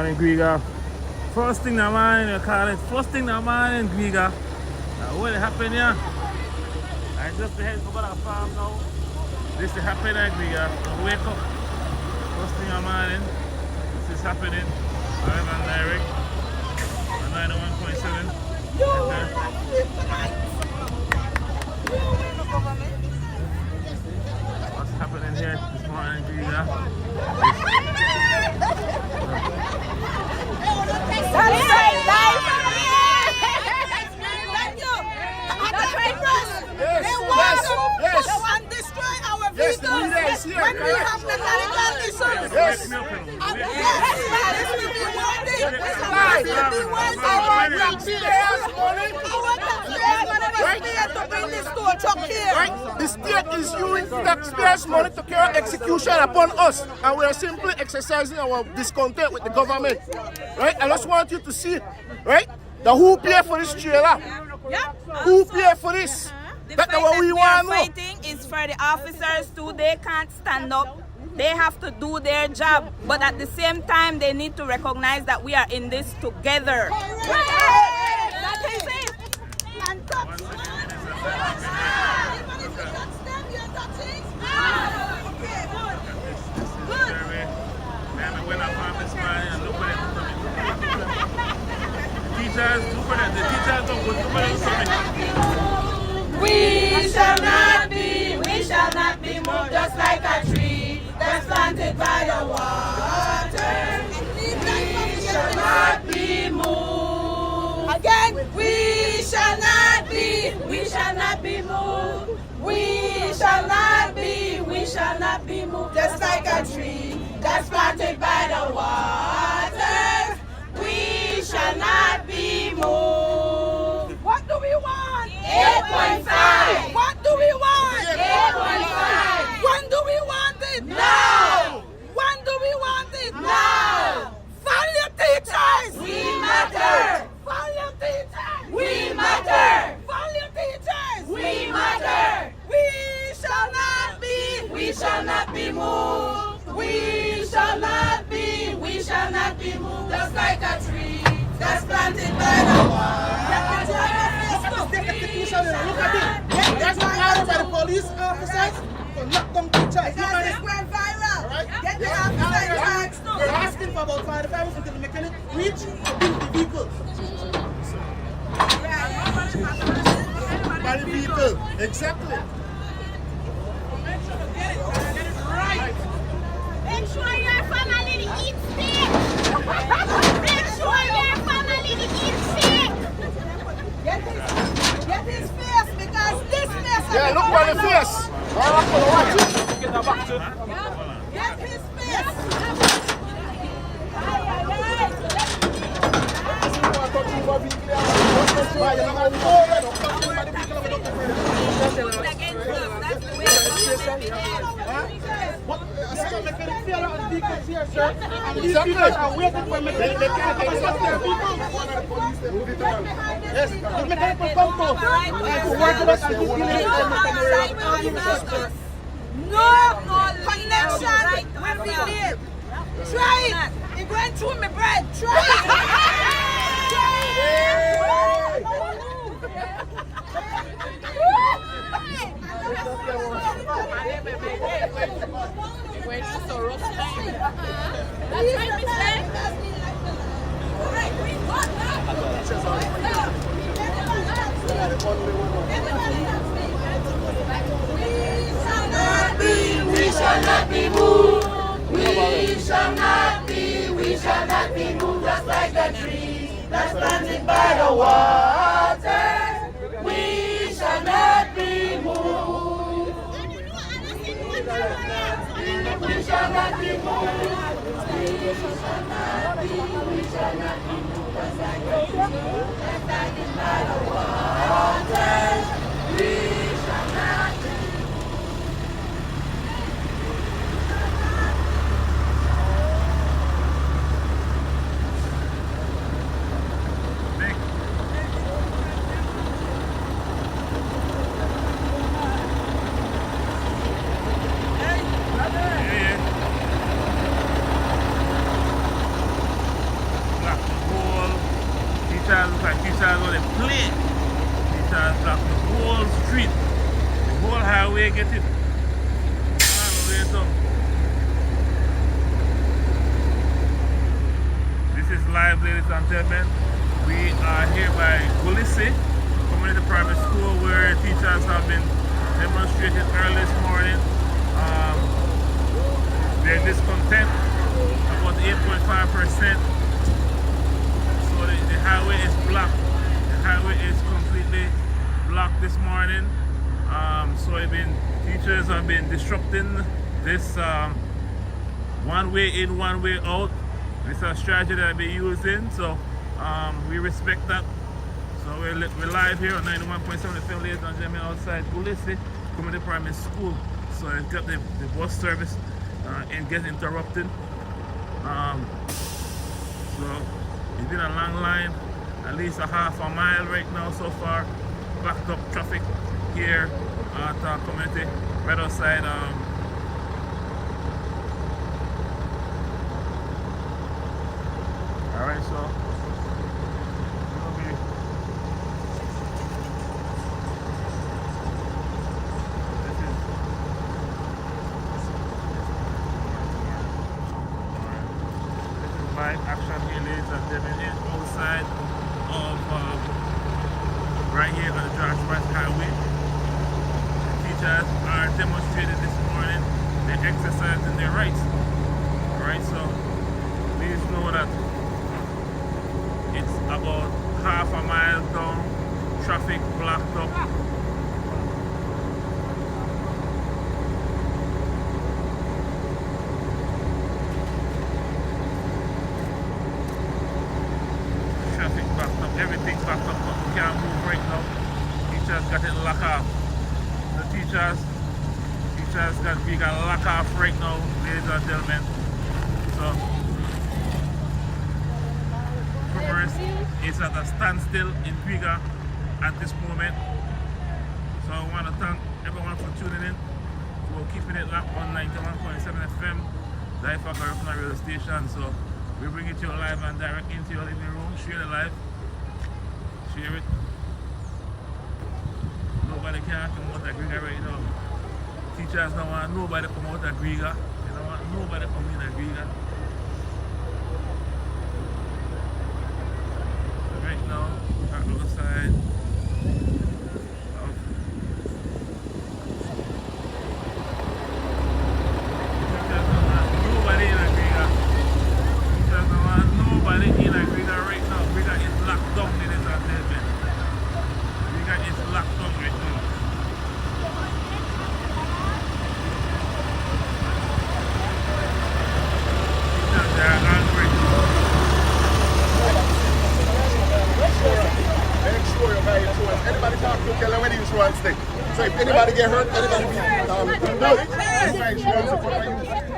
morning, Griga. First thing in the morning, you call it. First thing in the morning, Griga. What happened here? I just head over to the farm now. This is happening, Griga. Wake up. First thing in the morning. This is happening. I'm on direct. 91.7. What's happening here this morning, Griga? Yes, the leader is here. When we have mechanical issues, yes. The state is using taxpayers' money to carry execution upon us, and we are simply exercising our discontent with the government. Right? I just want you to see, right? The who pay for this trailer? Who pay for this? That's what we want. Fighting is for the officers too. They can't stand up. They have to do their job, but at the same time, they need to recognize that we are in this together. That is it. And touch. We shall not be moved just like a tree that's planted by the water. We shall not be moved. Again, we shall not be moved. We shall not be moved just like a tree that's planted by the water. We shall not be moved. What do we want? 8.5. What do we want? 8.5. When do we want it? Now. When do we want it? Now. Value teachers. We matter. Value teachers. We matter. Value teachers. We matter. We shall not be. We shall not be moved. We shall not be. We shall not be moved. Just like a tree that's planted by the water. Look at it. That's not ordered by the police officers to knock down teachers. Because this went viral. Right? Get the officers. We're asking for about 5,000 until the mechanic reach to build the vehicle. By the vehicle. Exactly. Make sure your family eats steak. Make sure your family eats steak. Get his face because this mess. Yeah, look by the face. Watch it. Get that back to. Get his face. Yes, the mechanic will come to work with us and keep no connection where we live. Try it. It went through my bread. Try We shall not be moved. We shall not be moved just like a tree that's planted by the water. We shall not be moved. We shall not be moved. We shall not be moved just like a tree that's planted by the water. We shall not be moved. play. Teachers block the whole street, the whole highway, get it all the way down. This is live, ladies and gentlemen. We are here by Gulisi Community Private School, where teachers have been demonstrating early this morning. They're discontent, about 8.5%. So the highway is blocked. The highway is completely blocked this morning. So teachers have been disrupting this one way in, one way out. This is a strategy that I've been using. So we respect that. So we're live here on 91.7 FM, ladies and gentlemen, outside Gulisi Community Primary School. So it's got the bus service and gets interrupted. So it's been a long line, at least a half a mile right now so far. Backed up traffic here at our community, right outside. Alright, so live action here, ladies and gentlemen, outside of right here on the George West Highway. The teachers are demonstrating this morning. They're exercising their rights. Alright, so please know that it's about half a mile down, traffic blocked up. Everything backed up, but we can't move right now. Teachers got it locked off. The teachers got locked off right now, ladies and gentlemen. So commerce is at a standstill in Viga at this moment. So I want to thank everyone for tuning in, for keeping it locked on 91.7 FM, DYFA Garifuna radio station. So we bring it to you live and direct into your living room. Share the live. Share it. Nobody can come out of Griga right now. Teachers don't want nobody come out of Griga. They don't want nobody come in at Griga. Right now, at the other side of teachers don't want nobody in at Griga. Teachers don't want nobody in at Griga right now. Griga is locked down, ladies and gentlemen. Griga is locked down right now. Teachers, they are angry. Make sure you're very sure. Anybody talk to Kelly when he was one stick. So if anybody get hurt, anybody be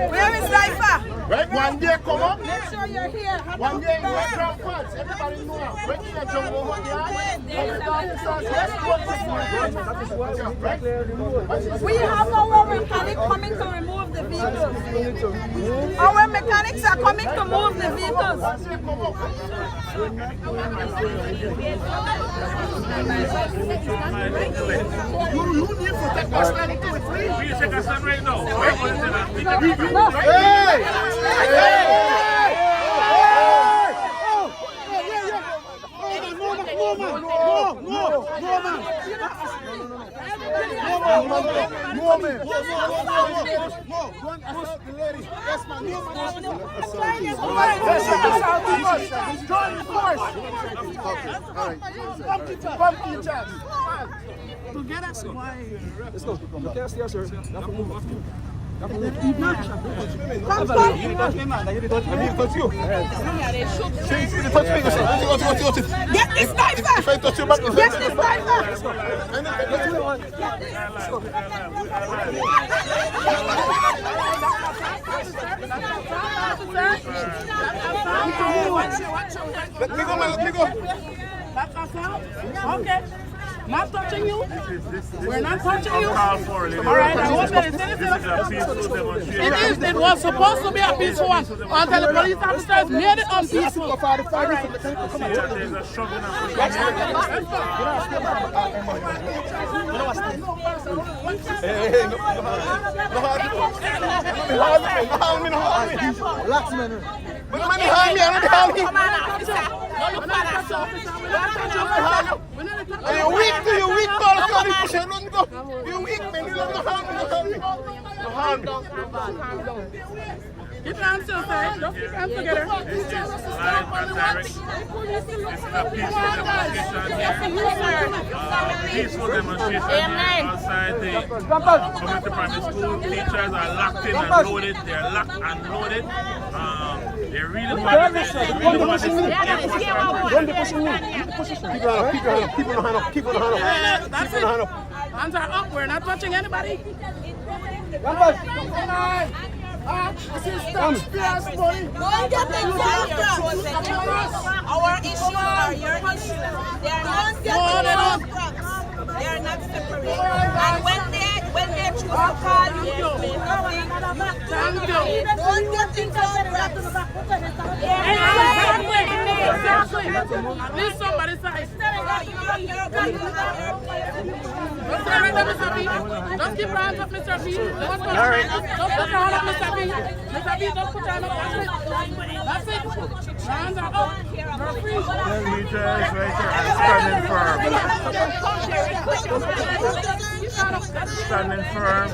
Where is DYFA? right? One day come up. Make sure you're here. One day you have drum pads. Everybody know. When you jump over the eye, We have our mechanic coming to remove the vehicles. Our mechanics are coming to move the vehicles. You need to take us and do it free. We check us on right now. Let's go. You can't stay, sir. Get this DYFA! Get this Let me go, man. Let me go. Okay. Not touching you? We're not this touching you? uncalled for. All right, I hope that it's This is a peaceful demonstration. It is. It was supposed to be a peaceful one until the police officers made it unpeaceful. See that there's a struggle now. Relax, man. But man, behind me, I'm behind me. You're weak, you're weak, Paul. You're weak, man. You don't harm me. Don't harm me. Keep your hands still, sir. Just keep your hands together. This is live and direct. This is a peaceful demonstration here outside the community primary school. Teachers are locked in and loaded. They're locked and loaded. They really want this. They really want this. Don't be pushing me. Keep your hand up. Keep your hand up. Keep your hand up. That's it. Hands are up. We're not touching anybody. Don't get involved. Our issues are your issues. They are not separate. They are not separate. And when they choose to call you, don't get involved. At least somebody says. Just keep your hands up, Mr. B. Just put your hand up, Mr. B. Mr. B, just put your hand up. That's it. Your hands are up. You're free. The leaders right here are standing firm. Standing firm.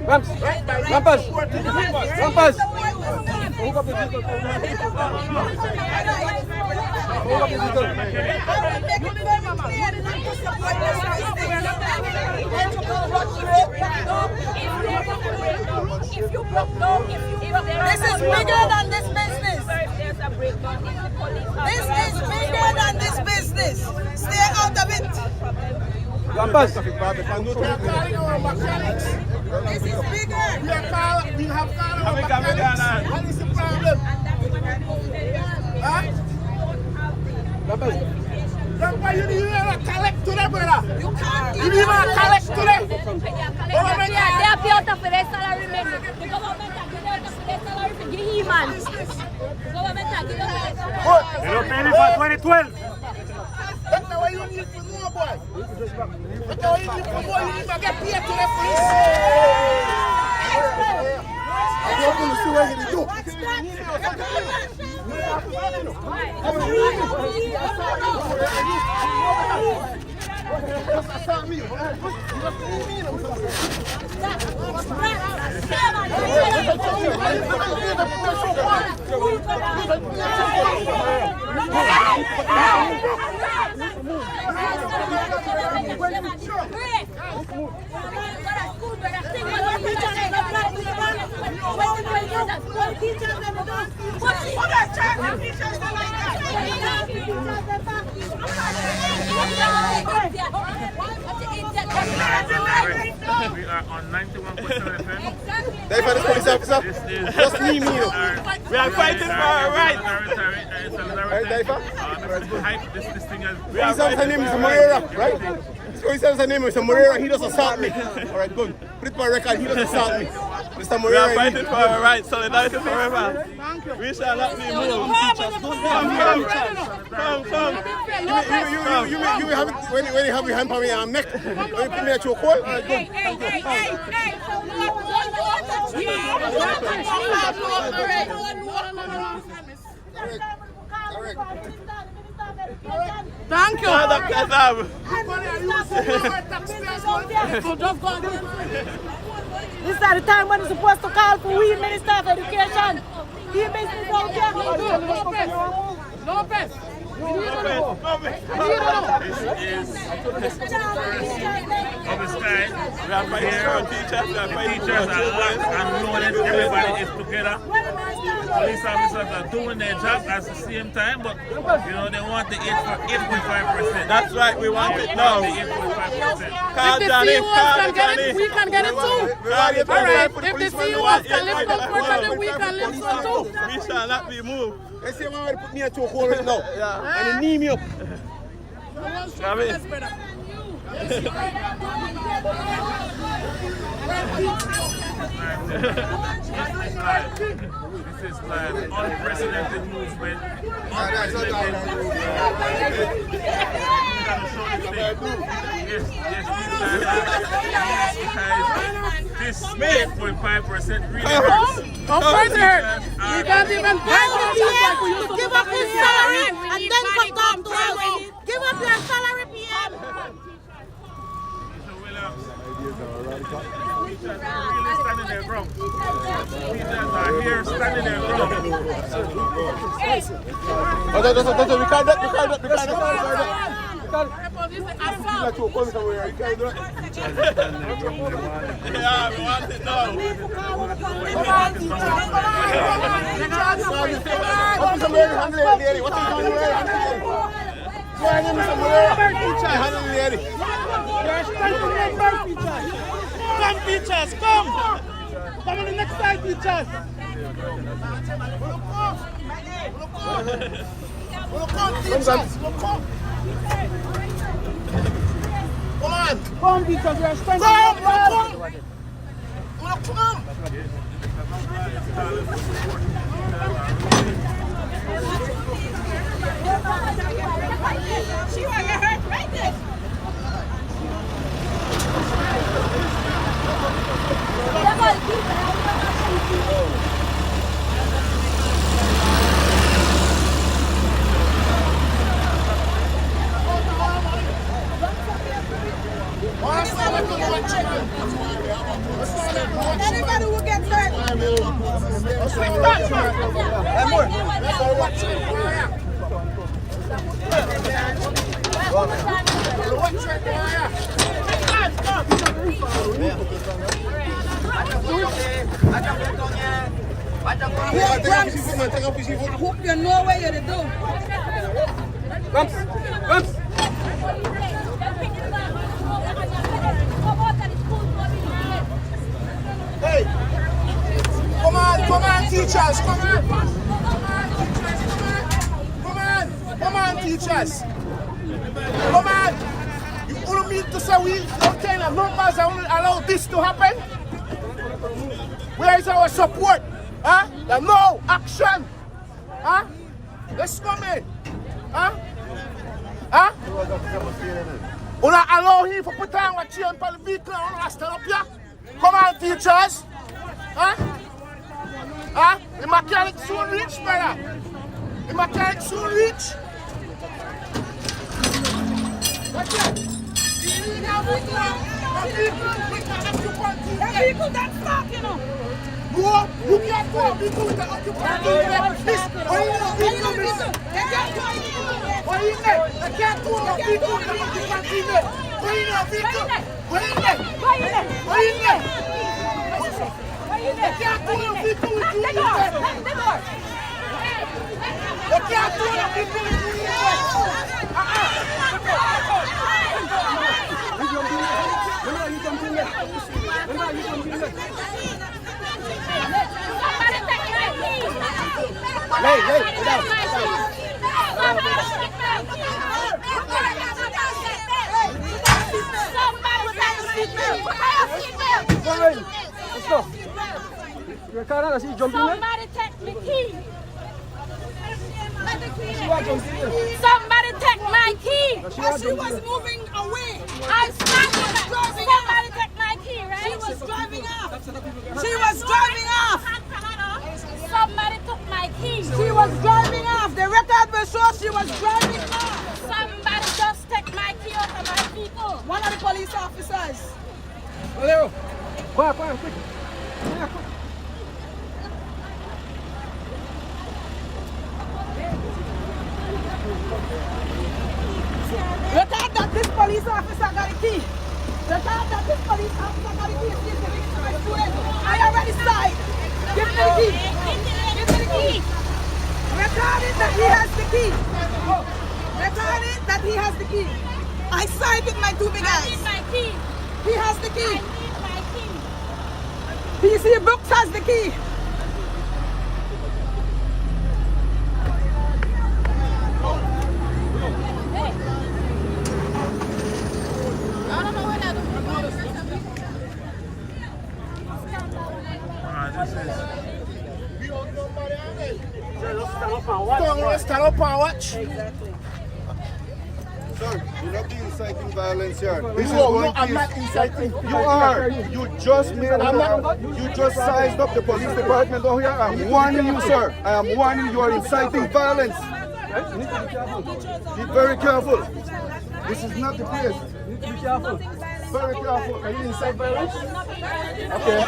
Rampage! This is bigger than this business. This is bigger than this business. Stay out of it. Rampage! This is bigger. We have called what is the problem? Grandpa, you need to collect to them, brother. You can't. You need to collect to them. They are pay out for their salary, man. The government are giving out for their salary to give him, man. Government are giving out. They don't pay me for 2012. That's the way you need to know, boy. That's the way you need to know. You need to get paid to the police. I don't want to see what you do. We are on 91.7 FM. DYFA police officer. This is Just me. We are fighting for our rights. This thing is. Police officer name is Moreira, right? Police officer name is Moreira. He doesn't assault me. All right, good. Put it for record. He doesn't assault me. Mr. Moreira. We are fighting for our rights. Solidarity forever. We shall not be moved. Come. You have it when you have your hand on my neck. When you put me at your call. All right, good. Thank you. Thank you. This is the time when you're supposed to call for we Minister of Education. He business out here. Lopez. This is of its kind. Teachers are locked and loaded. Everybody is together. Police officers are doing their job at the same time, but you know they want the 8.5%. That's right, we want it now. The 8.5%. Call If the Johnny, CEOs call can get Johnny. it, we can get it too. Call it, All right, if the CEOs can live comfortably, we can live so too. We shall not be moved. They say, man, put me into a hole right now. And they knee me up. Come in. This is like unprecedented movement. Unprecedented movement. This 8.5% really hurts. Of course it hurts. We can't even buy like we used to. Give up his salary and then come talk to us. Give up your salary, PM. Teachers are really standing their ground. Teachers are here standing their ground. We can't do it. Yeah, we want it now. Come, teachers, come! Come on the next side, teachers! Come, teachers! Come! Come on! Come, teachers, we are standing up! Come! She want to hurt right there. Anybody who gets hurt. I hope you know what you're doing. Hey! Come on, teachers, come on, teachers. Come on. You only mean to say we don't kind of numbers that only allow this to happen? Where is our support? Huh? The no action. Huh? Let's come in. Huh? Huh? We don't allow him to put on a chain for the vehicle and stand up here. Come on, teachers. Huh? Huh? The mechanic soon reach, brother. The mechanic soon reach. What's that? That vehicle that's stuck, you know. No, you can't go. Vehicle with the occupant. This, what is the vehicle? They can't go in here. What is it? They can't go. The vehicle with the occupant. What is the vehicle? What is it? What is it? They can't go. The vehicle with the occupant. They can't go. The vehicle with the Let's go. Somebody take my key. Somebody take my key. She was moving away. I'm standing. Somebody take my key, right? She was driving off. She was driving off. Somebody took my key. She was driving off. The record will show she was driving off. Somebody just take my key out of my people. One of the police officers. Valeu. Go on, quick. Record that this police officer got a key. Record that this police officer got a key. He's giving it to my student. I already signed. Give me the key. Give me the key. Record it that he has the key. Record it that he has the key. I signed with my two big eyes. I need my key. He has the key. I need my key. PC Brooks has the key. Stand up and watch. Sir, you're not being inciting violence here. This is No, going I'm to not inciting. You are. You just made you just sized up the police department down here. I'm warning you, sir. I am warning you are inciting violence. Be very careful. This is not the place. Be careful. Very careful. Are you incite violence? Okay.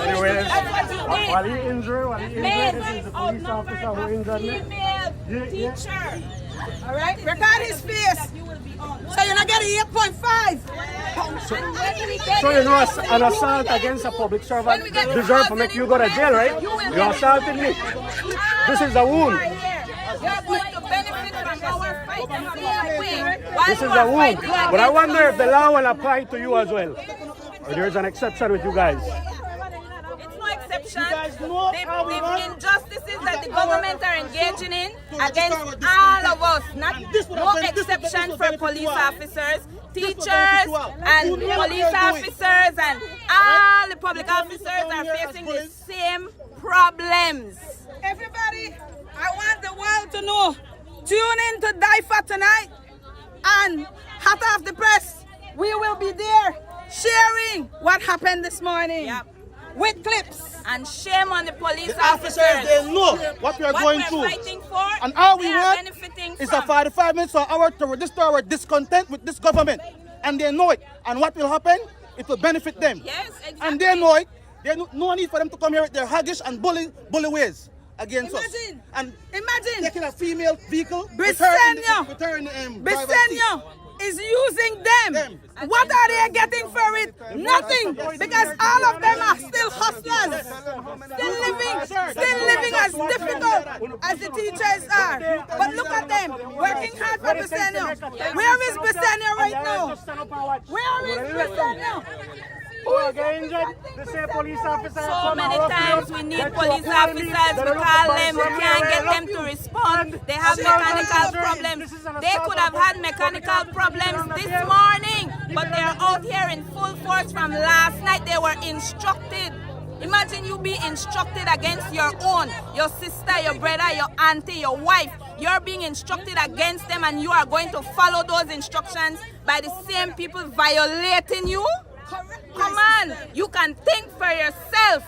Anyways, while he injured, this is the police officer who injured me. Teacher. All right, record his face. So you're not getting 8.5. So you know an assault against a public servant deserve to make you go to jail, right? You assaulted me. This is a wound. You're going to benefit from our fight. This is a wound. But I wonder if the law will apply to you as well. Or there's an exception with you guys. It's no exception. The injustices that the government are engaging in against all of us, no exception for police officers, teachers and police officers and all the public officers are facing the same problems. Everybody, I want the world to know. Tune in to DYFA tonight and hot off the press. We will be there sharing what happened this morning with clips. And shame on the police Officers, officers. they know what we are going What through. we're fighting for, And all we they are want benefiting is from. a 45 minutes or hour to register our discontent with this government. And they know it. And what will happen? It will benefit them. Yes, exactly. And they know it. There's no need for them to come here with their haggish and bully ways against us. And Imagine taking a female vehicle, Briseño Briseño is using them. What are they getting for it? Nothing. Because all of them are still hustlers. Still living as difficult as the teachers are. But look at them, working hard for Briseño. Where is Briseño right now? Where is Briseño? So many times we need police officers, we call them, we can't get them to respond. They have mechanical problems. They could have had mechanical problems this morning, but they are out here in full force from last night. They were instructed. Imagine you be instructed against your own, your sister, your brother, your auntie, your wife. You're being instructed against them and you are going to follow those instructions by the same people violating you? Come on, you can think for yourself.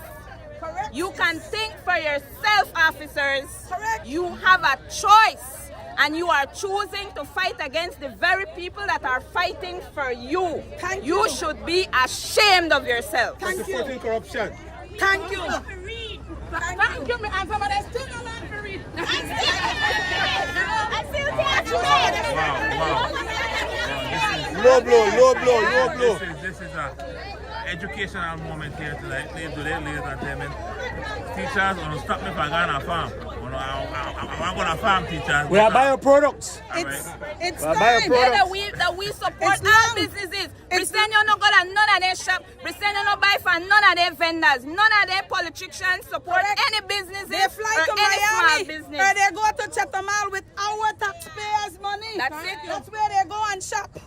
You can think for yourself, officers. You have a choice and you are choosing to fight against the very people that are fighting for you. You should be ashamed of yourself. Thank you. corruption. Thank you. Thank you, and somebody still not learn to read. Low blow. This is a educational moment here tonight. Ladies and gentlemen. Teachers, don't stop me from going to farm. I'm going to farm, teachers. We are bioproducts. It's Well, time. That we support all businesses. Briseño no go to none of their shop. Briseño no buy from none of their vendors. None of their politicians support any businesses They fly or to any small Miami business. or they go to Chatham Mall with our taxpayers' money. That's it. That's where they go and shop.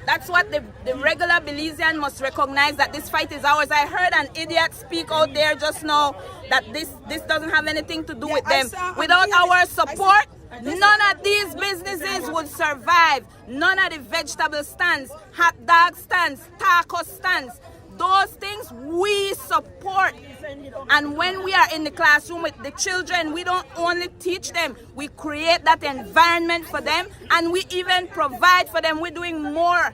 That's what the regular Belizean must recognize, that this fight is ours. I heard an idiot speak out there just now that this doesn't have anything to do with them. Without our support, none of these businesses would survive. None of the vegetable stands, hot dog stands, taco stands. those things we support. And when we are in the classroom with the children, we don't only teach them, we create that environment for them, and we even provide for them. We're doing more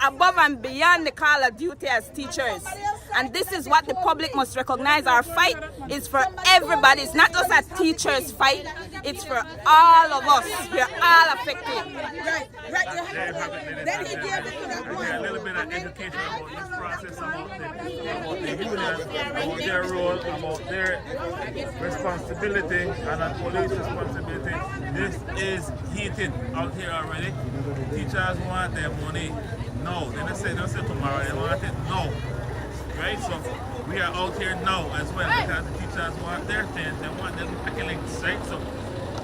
above and beyond the call of duty as teachers. And this is what the public must recognize. Our fight is for everybody. It's not just a teacher's fight, it's for all of us. We're all affected. Then he gave it to that boy. A little bit of education about this process, about the union, about their role, about their responsibility, and the police responsibility. This is heated out here already. Teachers want their money now. They don't say tomorrow, they want it now. Right? So we are out here now as well because the teachers want their things, they want them accolades, right? So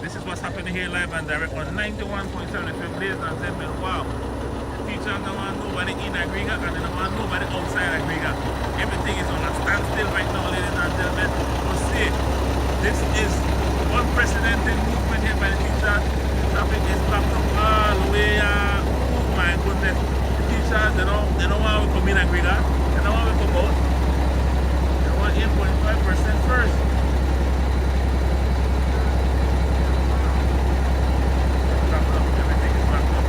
this is what's happening here live and direct on 91.7 FM, ladies and gentlemen. Wow. The teachers don't want nobody in Agriga and they don't want nobody outside Agriga. Everything is on a standstill right now, ladies and gentlemen. So see, this is unprecedented movement here by the teachers. The traffic is backed up all the way. Oh my goodness. The teachers, they don't want to come in Agriga. They don't want to come out. They want 8.5% first. Everything is backed up.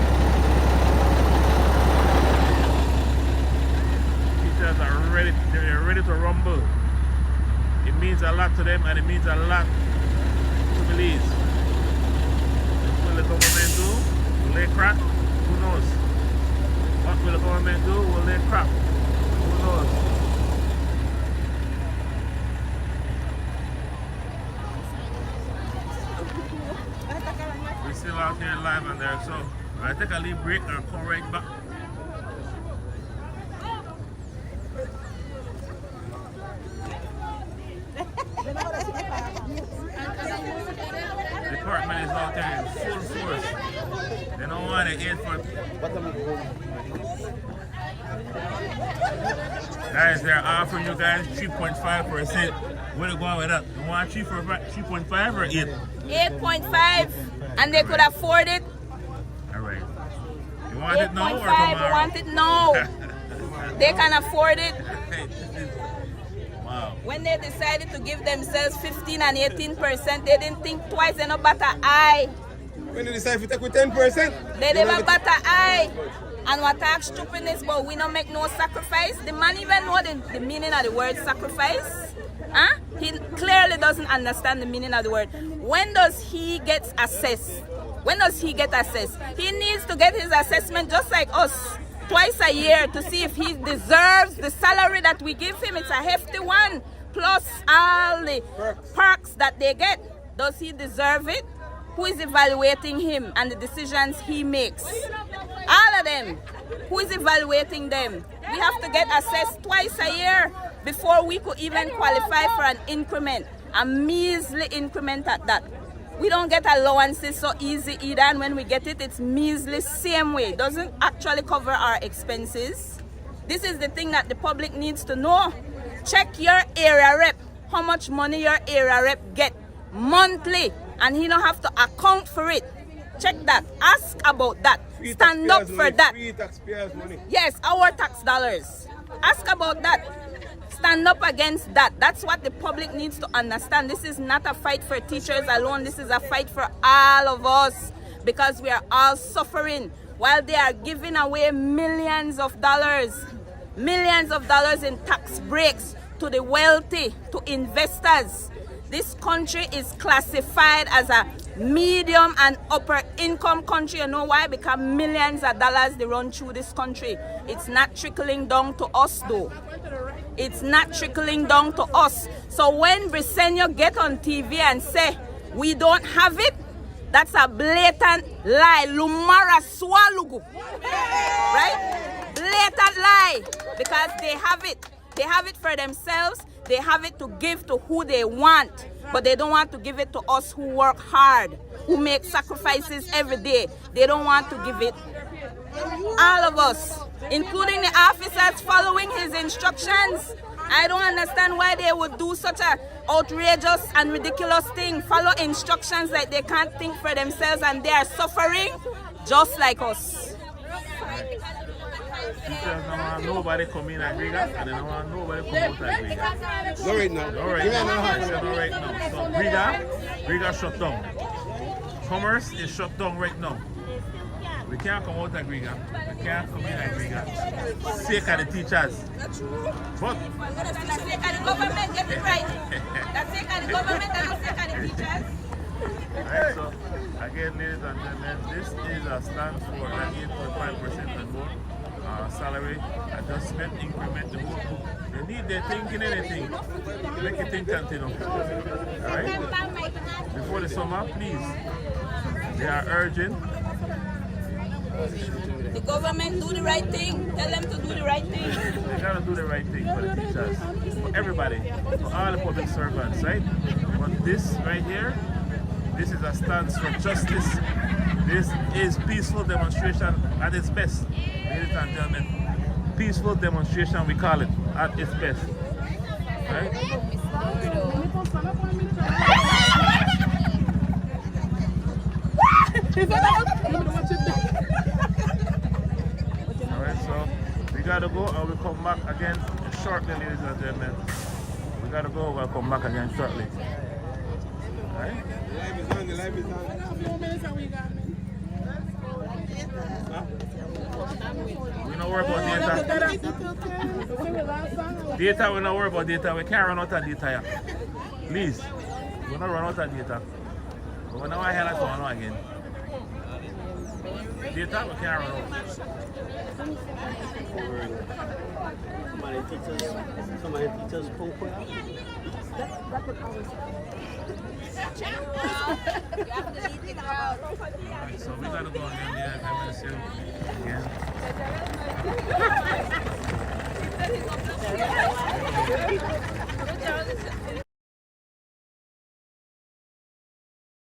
Teachers are ready. They're ready to rumble. It means a lot to them and it means a lot to Belize. What will the government do? Will they crack? Who knows? What will the government do? Will they crack? Who knows? We're still out here live and there, so I take a little break and come right back. The department is out there in full force. They don't want to aid for. Guys, they're offering you guys 3.5%. Where are they going with that? You want 3.5 or 8? 8.5, and they could afford it. All right. You want it now or 8.5, tomorrow? want it now. They can afford it. Wow. When they decided to give themselves 15 and 18%, they didn't think twice. They no bat an eye. When they decide to take with 10%? They never bat an eye. And what talk stupidness, but we don't make no sacrifice. The man even know the meaning of the word sacrifice. Huh? He clearly doesn't understand the meaning of the word. When does he get assessed? When does he get assessed? He needs to get his assessment just like us. Twice a year to see if he deserves the salary that we give him. It's a hefty one, plus all the perks that they get. Does he deserve it? Who is evaluating him and the decisions he makes? All of them. Who is evaluating them? We have to get assessed twice a year before we could even qualify for an increment, a measly increment at that. We don't get allowances so easy either, and when we get it, it's measly same way. It doesn't actually cover our expenses. This is the thing that the public needs to know. Check your area rep, how much money your area rep get monthly, and he don't have to account for it. Check that. Ask about that. Stand up for that. Free taxpayers' money. Yes, our tax dollars. Ask about that. Stand up against that. That's what the public needs to understand. This is not a fight for teachers alone. This is a fight for all of us, because we are all suffering while they are giving away millions of dollars in tax breaks to the wealthy, to investors. This country is classified as a medium and upper income country. You know why? Because millions of dollars they run through this country. It's not trickling down to us though. It's not trickling down to us. So when Briseño get on TV and say, we don't have it, that's a blatant lie. Lumara swalugu. Right? Blatant lie. Because they have it. They have it for themselves. They have it to give to who they want. But they don't want to give it to us who work hard, who make sacrifices every day. They don't want to give it. All of us, including the officers following his instructions. I don't understand why they would do such an outrageous and ridiculous thing. Follow instructions like they can't think for themselves, and they are suffering just like us. Teachers don't want nobody come in at Riga, and they don't want nobody come out at Riga. No right now. No right now. No right now. So Riga shut down. Commerce is shut down right now. We can't come out at Riga. We can't come in at Riga. Sake of the teachers. But That's the sake of the government, get it right. That's the sake of the government and the sake of the teachers. Alright, so again, ladies and gentlemen, this is a stand for that 8.5% and more salary adjustment increment. They need their thinking anything. Make it think continue. Alright? Before the summer, please. They are urging. The government do the right thing. Tell them to do the right thing. They gotta do the right thing for the teachers, for everybody, for all the public servants, right? But this right here, this is a stance for justice. This is peaceful demonstration at its best, ladies and gentlemen. Peaceful demonstration, we call it, at its best. Right? Alright, so we gotta go and we'll come back again shortly, ladies and gentlemen. We gotta go, we'll come back again shortly. Alright? The live is on, the live is on. We don't worry about data. Data, we don't worry about data. We can't run out of data here. Please, we don't run out of data. But we don't hear that going on again. Data, we can't run out. Some of the teachers spoke well. Alright, so we gotta go again there. I'm gonna see you again.